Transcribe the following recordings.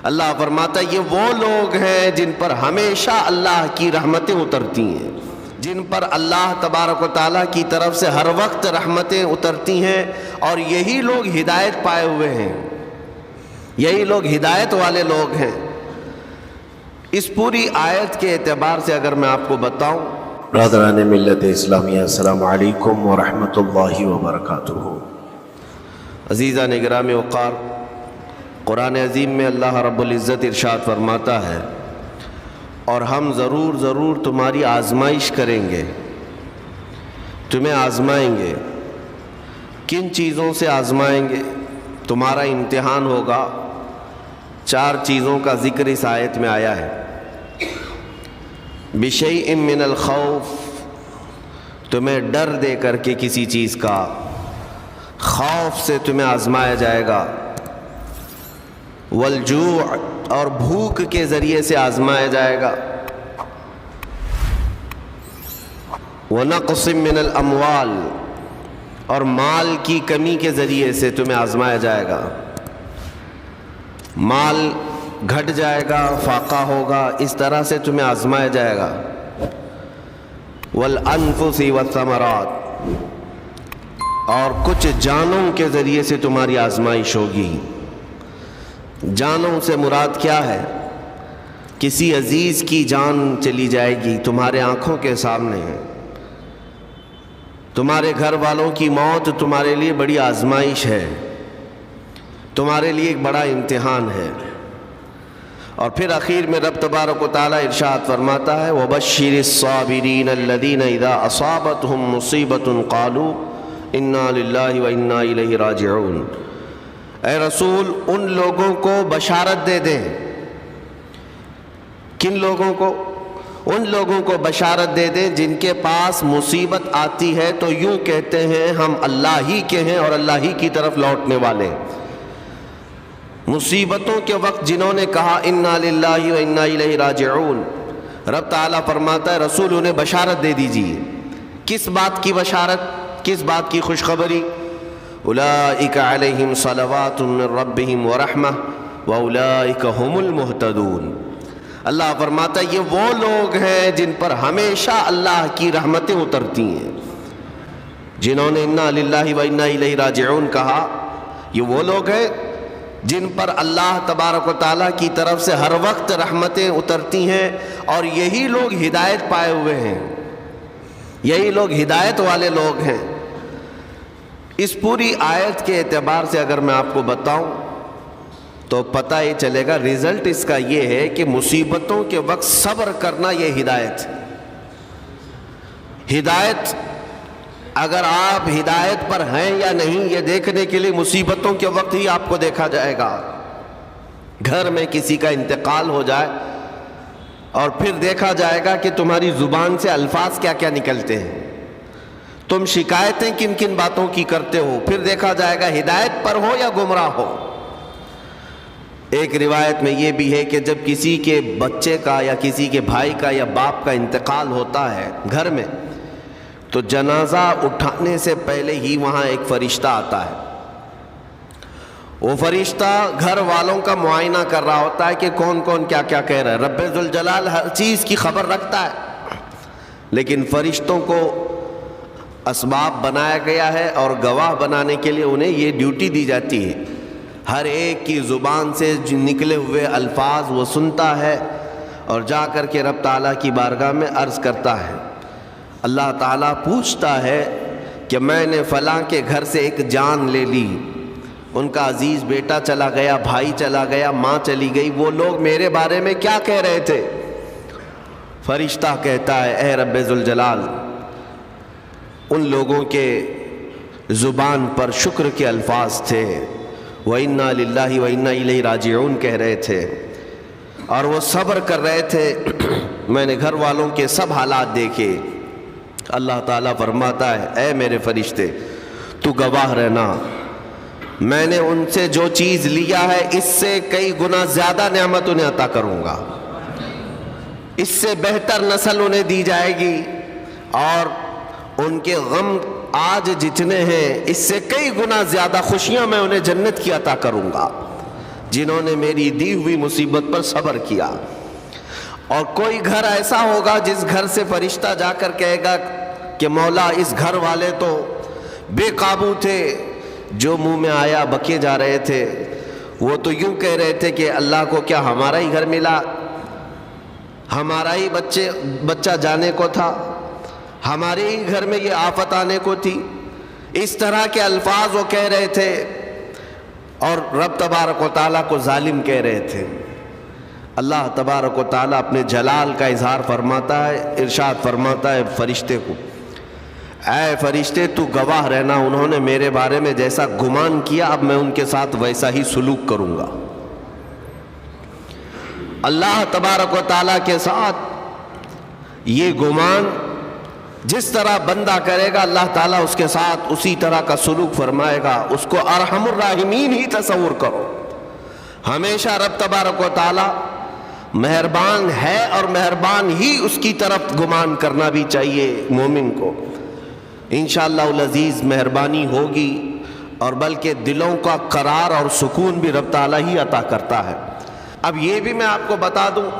اللہ فرماتا ہے یہ وہ لوگ ہیں جن پر ہمیشہ اللہ کی رحمتیں اترتی ہیں، جن پر اللہ تبارک و تعالیٰ کی طرف سے ہر وقت رحمتیں اترتی ہیں، اور یہی لوگ ہدایت پائے ہوئے ہیں، یہی لوگ ہدایت والے لوگ ہیں۔ اس پوری آیت کے اعتبار سے اگر میں آپ کو بتاؤں، برادران ملت اسلامیہ، السلام علیکم ورحمۃ اللہ وبرکاتہ۔ عزیزان گرامی وقار، قرآن عظیم میں اللہ رب العزت ارشاد فرماتا ہے، اور ہم ضرور تمہاری آزمائش کریں گے، تمہیں آزمائیں گے۔ کن چیزوں سے آزمائیں گے؟ تمہارا امتحان ہوگا۔ 4 چیزوں کا ذکر اس آیت میں آیا ہے۔ بشیء من الخوف، تمہیں ڈر دے کر کے کسی چیز کا، خوف سے تمہیں آزمایا جائے گا۔ والجوع، اور بھوک کے ذریعے سے آزمایا جائے گا۔ ونقص من الاموال، اور مال کی کمی کے ذریعے سے تمہیں آزمایا جائے گا۔ مال گھٹ جائے گا، فاقہ ہوگا، اس طرح سے تمہیں آزمایا جائے گا۔ والانفس والثمرات، اور کچھ جانوں کے ذریعے سے تمہاری آزمائش ہوگی۔ جانوں سے مراد کیا ہے؟ کسی عزیز کی جان چلی جائے گی تمہارے آنکھوں کے سامنے، تمہارے گھر والوں کی موت تمہارے لیے بڑی آزمائش ہے، تمہارے لیے ایک بڑا امتحان ہے۔ اور پھر آخر میں رب تبارک و تعالیٰ ارشاد فرماتا ہے، وَبَشِّرِ الصَّابِرِينَ الَّذِينَ إِذَا أَصَابَتْهُمْ مُصِيبَةٌ قَالُوا إِنَّا لِلَّهِ وَإِنَّا إِلَيْهِ رَاجِعُونَ۔ اے رسول، ان لوگوں کو بشارت دے دیں۔ کن لوگوں کو؟ ان لوگوں کو بشارت دے دیں جن کے پاس مصیبت آتی ہے تو یوں کہتے ہیں ہم اللہ ہی کے ہیں اور اللہ ہی کی طرف لوٹنے والے۔ مصیبتوں کے وقت جنہوں نے کہا انا للہ و انا الیہ راجعون، رب تعالیٰ فرماتا ہے رسول انہیں بشارت دے دیجیے۔ کس بات کی بشارت؟ کس بات کی خوشخبری؟ اولئک علیہم صلوات من ربہم ورحمہ واولئک هم المہتدون۔ اللہ فرماتا ہے یہ وہ لوگ ہیں جن پر ہمیشہ اللہ کی رحمتیں اترتی ہیں۔ جنہوں نے انا للہ و انا الیہ راجعون کہا، یہ وہ لوگ ہیں جن پر اللہ تبارک و تعالیٰ کی طرف سے ہر وقت رحمتیں اترتی ہیں، اور یہی لوگ ہدایت پائے ہوئے ہیں، یہی لوگ ہدایت والے لوگ ہیں۔ اس پوری آیت کے اعتبار سے اگر میں آپ کو بتاؤں تو پتہ یہ چلے گا، رزلٹ اس کا یہ ہے کہ مصیبتوں کے وقت صبر کرنا یہ ہدایت۔ ہدایت، اگر آپ ہدایت پر ہیں یا نہیں یہ دیکھنے کے لیے مصیبتوں کے وقت ہی آپ کو دیکھا جائے گا۔ گھر میں کسی کا انتقال ہو جائے اور پھر دیکھا جائے گا کہ تمہاری زبان سے الفاظ کیا کیا نکلتے ہیں، تم شکایتیں کن کن باتوں کی کرتے ہو، پھر دیکھا جائے گا ہدایت پر ہو یا گمراہ ہو۔ ایک روایت میں یہ بھی ہے کہ جب کسی کے بچے کا یا کسی کے بھائی کا یا باپ کا انتقال ہوتا ہے گھر میں، تو جنازہ اٹھانے سے پہلے ہی وہاں ایک فرشتہ آتا ہے۔ وہ فرشتہ گھر والوں کا معائنہ کر رہا ہوتا ہے کہ کون کون کیا کیا کہہ رہا ہے۔ رب ذوالجلال ہر چیز کی خبر رکھتا ہے، لیکن فرشتوں کو اسباب بنایا گیا ہے اور گواہ بنانے کے لیے انہیں یہ ڈیوٹی دی جاتی ہے۔ ہر ایک کی زبان سے جو نکلے ہوئے الفاظ وہ سنتا ہے اور جا کر کے رب تعالیٰ کی بارگاہ میں عرض کرتا ہے۔ اللہ تعالیٰ پوچھتا ہے کہ میں نے فلاں کے گھر سے ایک جان لے لی، ان کا عزیز بیٹا چلا گیا، بھائی چلا گیا، ماں چلی گئی، وہ لوگ میرے بارے میں کیا کہہ رہے تھے؟ فرشتہ کہتا ہے اے رب ذوالجلال، ان لوگوں کے زبان پر شکر کے الفاظ تھے، وَإِنَّا لِلَّهِ وَإِنَّا إِلَيْهِ راجعون کہہ رہے تھے، اور وہ صبر کر رہے تھے۔ میں نے گھر والوں کے سب حالات دیکھے۔ اللہ تعالیٰ فرماتا ہے اے میرے فرشتے تو گواہ رہنا، میں نے ان سے جو چیز لیا ہے اس سے کئی گنا زیادہ نعمت انہیں عطا کروں گا، اس سے بہتر نسل انہیں دی جائے گی، اور ان کے غم آج جتنے ہیں اس سے کئی گنا زیادہ خوشیاں میں انہیں جنت کی عطا کروں گا۔ جنہوں نے میری دی ہوئی مصیبت پر صبر کیا۔ اور کوئی گھر ایسا ہوگا جس گھر سے فرشتہ جا کر کہے گا کہ مولا اس گھر والے تو بے قابو تھے، جو منہ میں آیا بکے جا رہے تھے، وہ تو یوں کہہ رہے تھے کہ اللہ کو کیا ہمارا ہی گھر ملا، ہمارا ہی بچہ جانے کو تھا، ہمارے ہی گھر میں یہ آفت آنے کو تھی۔ اس طرح کے الفاظ وہ کہہ رہے تھے اور رب تبارک و تعالیٰ کو ظالم کہہ رہے تھے۔ اللہ تبارک و تعالیٰ اپنے جلال کا اظہار فرماتا ہے، ارشاد فرماتا ہے فرشتے کو، اے فرشتے تو گواہ رہنا، انہوں نے میرے بارے میں جیسا گمان کیا اب میں ان کے ساتھ ویسا ہی سلوک کروں گا۔ اللہ تبارک و تعالیٰ کے ساتھ یہ گمان جس طرح بندہ کرے گا اللہ تعالیٰ اس کے ساتھ اسی طرح کا سلوک فرمائے گا۔ اس کو ارحم الراحمین ہی تصور کرو۔ ہمیشہ رب تبارک و تعالیٰ مہربان ہے اور مہربان ہی اس کی طرف گمان کرنا بھی چاہیے مومن کو۔ انشاءاللہ العزیز مہربانی ہوگی، اور بلکہ دلوں کا قرار اور سکون بھی رب تعالیٰ ہی عطا کرتا ہے۔ اب یہ بھی میں آپ کو بتا دوں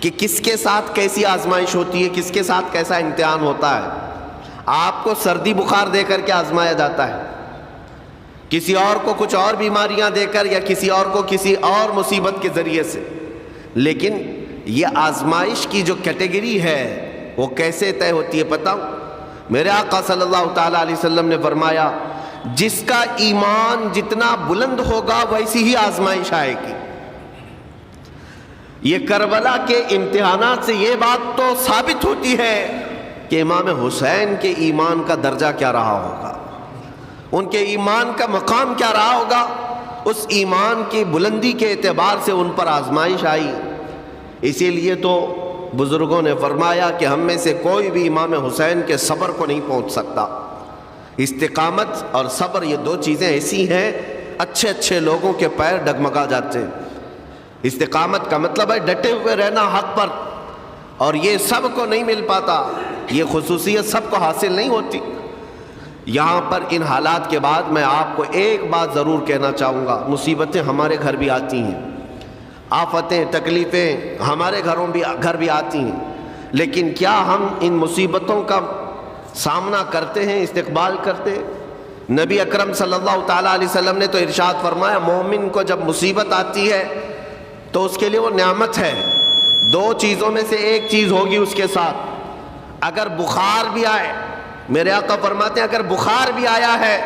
کہ کس کے ساتھ کیسی آزمائش ہوتی ہے، کس کے ساتھ کیسا امتحان ہوتا ہے۔ آپ کو سردی بخار دے کر کے آزمایا جاتا ہے، کسی اور کو کچھ اور بیماریاں دے کر، یا کسی اور کو کسی اور مصیبت کے ذریعے سے۔ لیکن یہ آزمائش کی جو کیٹیگری ہے وہ کیسے طے ہوتی ہے پتہ؟ میرے آقا صلی اللہ تعالیٰ علیہ وسلم نے فرمایا جس کا ایمان جتنا بلند ہوگا ویسی ہی آزمائش آئے گی۔ یہ کربلا کے امتحانات سے یہ بات تو ثابت ہوتی ہے کہ امام حسین کے ایمان کا درجہ کیا رہا ہوگا، ان کے ایمان کا مقام کیا رہا ہوگا۔ اس ایمان کی بلندی کے اعتبار سے ان پر آزمائش آئی۔ اسی لیے تو بزرگوں نے فرمایا کہ ہم میں سے کوئی بھی امام حسین کے صبر کو نہیں پہنچ سکتا۔ استقامت اور صبر یہ دو چیزیں ایسی ہیں اچھے اچھے لوگوں کے پیر ڈگمگا جاتے ہیں۔ استقامت کا مطلب ہے ڈٹے ہوئے رہنا حق پر، اور یہ سب کو نہیں مل پاتا، یہ خصوصیت سب کو حاصل نہیں ہوتی۔ یہاں پر ان حالات کے بعد میں آپ کو ایک بات ضرور کہنا چاہوں گا، مصیبتیں ہمارے گھر بھی آتی ہیں، آفتیں تکلیفیں ہمارے گھر بھی آتی ہیں، لیکن کیا ہم ان مصیبتوں کا سامنا کرتے ہیں، استقبال کرتے ہیں؟ نبی اکرم صلی اللہ تعالیٰ علیہ وسلم نے تو ارشاد فرمایا مومن کو جب مصیبت آتی ہے تو اس کے لیے وہ نعمت ہے، دو چیزوں میں سے ایک چیز ہوگی اس کے ساتھ۔ اگر بخار بھی آئے، میرے آقا فرماتے ہیں اگر بخار بھی آیا ہے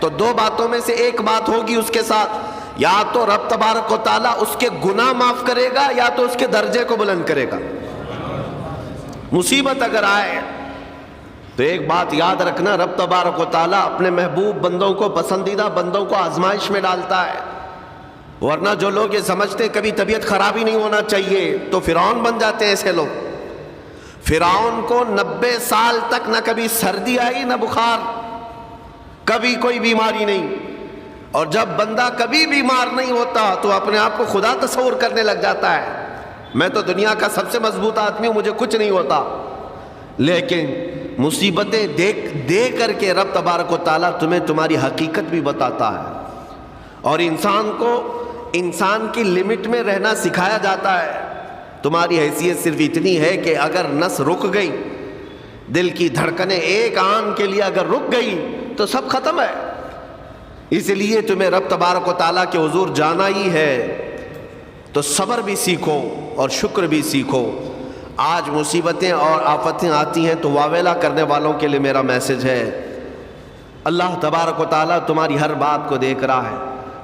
تو دو باتوں میں سے ایک بات ہوگی اس کے ساتھ، یا تو رب تبارک و تعالیٰ اس کے گناہ معاف کرے گا یا تو اس کے درجے کو بلند کرے گا۔ مصیبت اگر آئے تو ایک بات یاد رکھنا، رب تبارک و تعالیٰ اپنے محبوب بندوں کو، پسندیدہ بندوں کو آزمائش میں ڈالتا ہے، ورنہ جو لوگ یہ سمجھتے کبھی طبیعت خراب ہی نہیں ہونا چاہیے تو فرعون بن جاتے ہیں۔ ایسے لوگ، فرعون کو 90 سال تک نہ کبھی سردی آئی نہ بخار، کبھی کوئی بیماری نہیں، اور جب بندہ کبھی بیمار نہیں ہوتا تو اپنے آپ کو خدا تصور کرنے لگ جاتا ہے، میں تو دنیا کا سب سے مضبوط آدمی ہوں، مجھے کچھ نہیں ہوتا۔ لیکن مصیبتیں دے کر کے رب تبارک و تعالیٰ تمہیں تمہاری حقیقت بھی بتاتا ہے، اور انسان کو انسان کی لمٹ میں رہنا سکھایا جاتا ہے۔ تمہاری حیثیت صرف اتنی ہے کہ اگر نس رک گئی، دل کی دھڑکنیں ایک آن کے لیے اگر رک گئی تو سب ختم ہے۔ اس لیے تمہیں رب تبارک و تعالیٰ کے حضور جانا ہی ہے تو صبر بھی سیکھو اور شکر بھی سیکھو۔ آج مصیبتیں اور آفتیں آتی ہیں تو واویلا کرنے والوں کے لیے میرا میسج ہے، اللہ تبارک و تعالیٰ تمہاری ہر بات کو دیکھ رہا ہے۔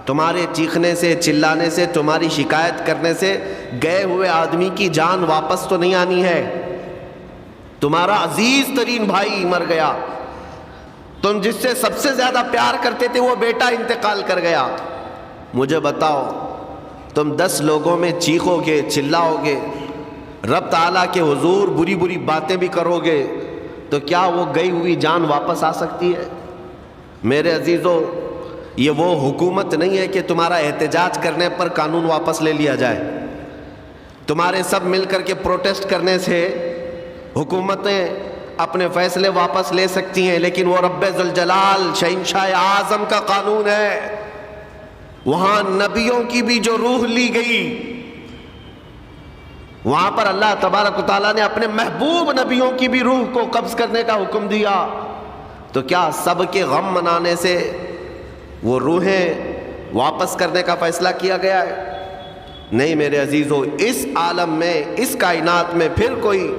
تمہارے چیخنے سے، چلانے سے، تمہاری شکایت کرنے سے گئے ہوئے آدمی کی جان واپس تو نہیں آنی ہے۔ تمہارا عزیز ترین بھائی مر گیا، تم جس سے سب سے زیادہ پیار کرتے تھے وہ بیٹا انتقال کر گیا، مجھے بتاؤ تم 10 لوگوں میں چیخو گے، چلاؤ گے، رب تعالیٰ کے حضور بری بری باتیں بھی کرو گے تو کیا وہ گئی ہوئی جان واپس آ سکتی ہے؟ میرے عزیزو، یہ وہ حکومت نہیں ہے کہ تمہارا احتجاج کرنے پر قانون واپس لے لیا جائے۔ تمہارے سب مل کر کے پروٹیسٹ کرنے سے حکومتیں اپنے فیصلے واپس لے سکتی ہیں، لیکن وہ رب ذوالجلال شہنشاہ اعظم کا قانون ہے، وہاں نبیوں کی بھی جو روح لی گئی، وہاں پر اللہ تبارک و تعالیٰ نے اپنے محبوب نبیوں کی بھی روح کو قبض کرنے کا حکم دیا، تو کیا سب کے غم منانے سے وہ روحیں واپس کرنے کا فیصلہ کیا گیا ہے؟ نہیں میرے عزیزو، اس عالم میں، اس کائنات میں پھر کوئی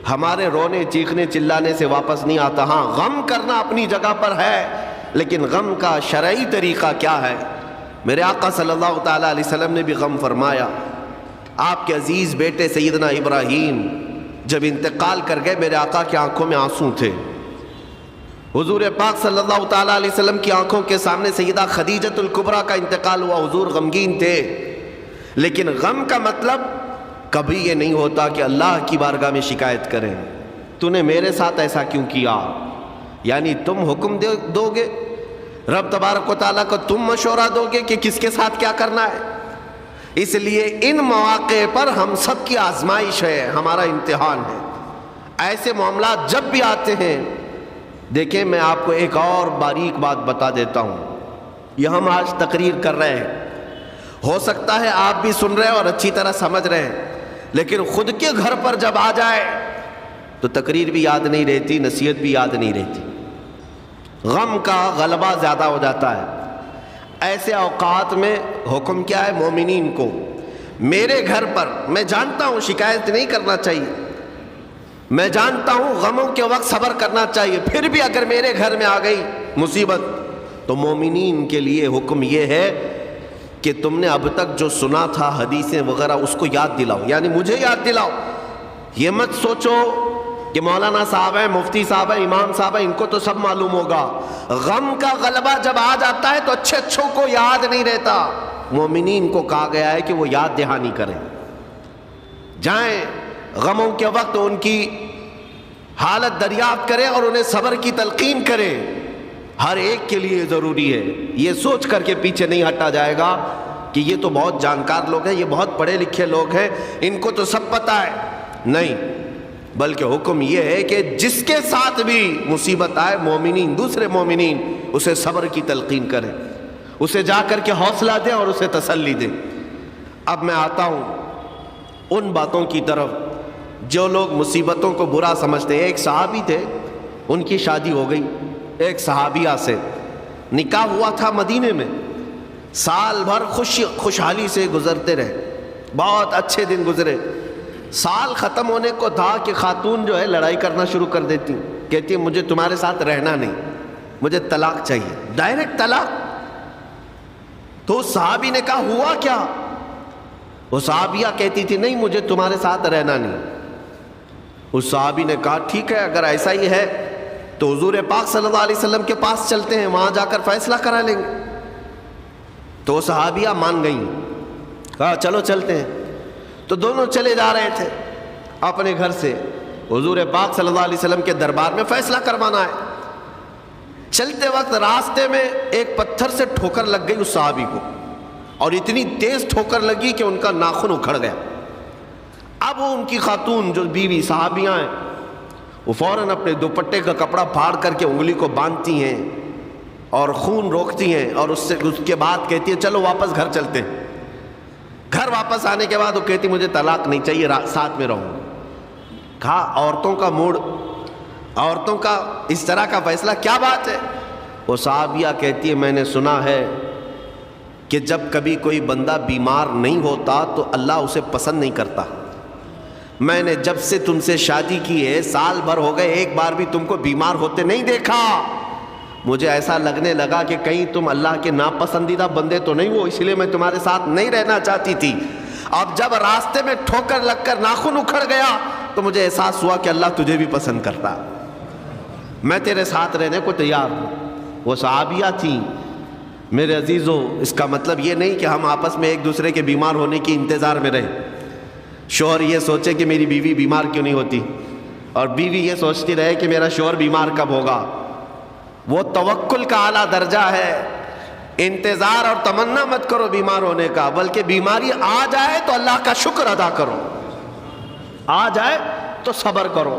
ہمارے رونے چیخنے چلانے سے واپس نہیں آتا۔ ہاں غم کرنا اپنی جگہ پر ہے، لیکن غم کا شرعی طریقہ کیا ہے؟ میرے آقا صلی اللہ تعالیٰ علیہ وسلم نے بھی غم فرمایا۔ آپ کے عزیز بیٹے سیدنا ابراہیم جب انتقال کر گئے، میرے آقا کی آنکھوں میں آنسو تھے۔ حضور پاک صلی اللہ تعالیٰ علیہ وسلم کی آنکھوں کے سامنے سیدہ خدیجۃ الکبریٰ کا انتقال ہوا، حضور غمگین تھے۔ لیکن غم کا مطلب کبھی یہ نہیں ہوتا کہ اللہ کی بارگاہ میں شکایت کریں، تو نے میرے ساتھ ایسا کیوں کیا؟ یعنی تم حکم دو گے، رب تبارک و تعالیٰ کو تم مشورہ دو گے کہ کس کے ساتھ کیا کرنا ہے۔ اس لیے ان مواقع پر ہم سب کی آزمائش ہے، ہمارا امتحان ہے۔ ایسے معاملات جب بھی آتے ہیں، دیکھیں میں آپ کو ایک اور باریک بات بتا دیتا ہوں۔ یہ ہم آج تقریر کر رہے ہیں، ہو سکتا ہے آپ بھی سن رہے ہیں اور اچھی طرح سمجھ رہے ہیں، لیکن خود کے گھر پر جب آ جائے تو تقریر بھی یاد نہیں رہتی، نصیحت بھی یاد نہیں رہتی، غم کا غلبہ زیادہ ہو جاتا ہے۔ ایسے اوقات میں حکم کیا ہے مومنین کو؟ میرے گھر پر، میں جانتا ہوں شکایت نہیں کرنا چاہیے، میں جانتا ہوں غموں کے وقت صبر کرنا چاہیے، پھر بھی اگر میرے گھر میں آ گئی مصیبت تو مومنین کے لیے حکم یہ ہے کہ تم نے اب تک جو سنا تھا حدیثیں وغیرہ اس کو یاد دلاؤ، یعنی مجھے یاد دلاؤ۔ یہ مت سوچو کہ مولانا صاحب ہیں، مفتی صاحب ہیں، امام صاحب ہیں، ان کو تو سب معلوم ہوگا۔ غم کا غلبہ جب آ جاتا ہے تو اچھے اچھوں کو یاد نہیں رہتا۔ مومنین کو کہا گیا ہے کہ وہ یاد دہانی کریں، جائیں غموں کے وقت ان کی حالت دریافت کریں اور انہیں صبر کی تلقین کریں۔ ہر ایک کے لیے ضروری ہے، یہ سوچ کر کے پیچھے نہیں ہٹا جائے گا کہ یہ تو بہت جانکار لوگ ہیں، یہ بہت پڑھے لکھے لوگ ہیں، ان کو تو سب پتہ ہے۔ نہیں، بلکہ حکم یہ ہے کہ جس کے ساتھ بھی مصیبت آئے، مومنین، دوسرے مومنین اسے صبر کی تلقین کریں، اسے جا کر کے حوصلہ دیں اور اسے تسلی دیں۔ اب میں آتا ہوں ان باتوں کی طرف جو لوگ مصیبتوں کو برا سمجھتے ہیں۔ ایک صحابی تھے، ان کی شادی ہو گئی، ایک صحابیہ سے نکاح ہوا تھا مدینے میں، سال بھر خوشحالی سے گزرتے رہے، بہت اچھے دن گزرے۔ سال ختم ہونے کو تھا کہ خاتون جو ہے لڑائی کرنا شروع کر دیتی، کہتی مجھے تمہارے ساتھ رہنا نہیں، مجھے طلاق چاہیے، ڈائریکٹ طلاق۔ تو اس صحابی نے کہا ہوا کیا؟ وہ صحابیہ کہتی تھی نہیں مجھے تمہارے ساتھ رہنا نہیں۔ اس صحابی نے کہا ٹھیک ہے، اگر ایسا ہی ہے تو حضور پاک صلی اللہ علیہ وسلم کے پاس چلتے ہیں، وہاں جا کر فیصلہ کرا لیں گے۔ تو صحابیہ مان گئیں، کہا چلو چلتے ہیں۔ تو دونوں چلے جا رہے تھے اپنے گھر سے، حضور پاک صلی اللہ علیہ وسلم کے دربار میں فیصلہ کروانا ہے۔ چلتے وقت راستے میں ایک پتھر سے ٹھوکر لگ گئی اس صحابی کو، اور اتنی تیز ٹھوکر لگی کہ ان کا ناخن اکھڑ گیا۔ اب وہ ان کی خاتون جو بیوی صحابیاں ہیں، وہ فوراً اپنے دوپٹے کا کپڑا پھاڑ کر کے انگلی کو باندھتی ہیں اور خون روکتی ہیں، اور اس کے بعد کہتی ہیں چلو واپس گھر چلتے ہیں۔ گھر واپس آنے کے بعد وہ کہتی مجھے طلاق نہیں چاہیے، ساتھ میں رہوں۔ کہا عورتوں کا موڈ، عورتوں کا اس طرح کا فیصلہ کیا بات ہے؟ وہ صحابیہ کہتی ہے میں نے سنا ہے کہ جب کبھی کوئی بندہ بیمار نہیں ہوتا تو اللہ اسے پسند نہیں کرتا۔ میں نے جب سے تم سے شادی کی ہے، سال بھر ہو گئے، ایک بار بھی تم کو بیمار ہوتے نہیں دیکھا۔ مجھے ایسا لگنے لگا کہ کہیں تم اللہ کے ناپسندیدہ بندے تو نہیں ہو، اس لیے میں تمہارے ساتھ نہیں رہنا چاہتی تھی۔ اب جب راستے میں ٹھوکر لگ کر ناخن اکھڑ گیا تو مجھے احساس ہوا کہ اللہ تجھے بھی پسند کرتا، میں تیرے ساتھ رہنے کو تیار ہوں۔ وہ صحابیہ تھیں۔ میرے عزیزو، اس کا مطلب یہ نہیں کہ ہم آپس میں ایک دوسرے کے بیمار ہونے کی انتظار میں رہیں۔ شوہر یہ سوچے کہ میری بیوی بیمار کیوں نہیں ہوتی، اور بیوی یہ سوچتی رہے کہ میرا شوہر بیمار کب ہوگا۔ وہ توکل کا اعلیٰ درجہ ہے۔ انتظار اور تمنا مت کرو بیمار ہونے کا، بلکہ بیماری آ جائے تو اللہ کا شکر ادا کرو، آ جائے تو صبر کرو۔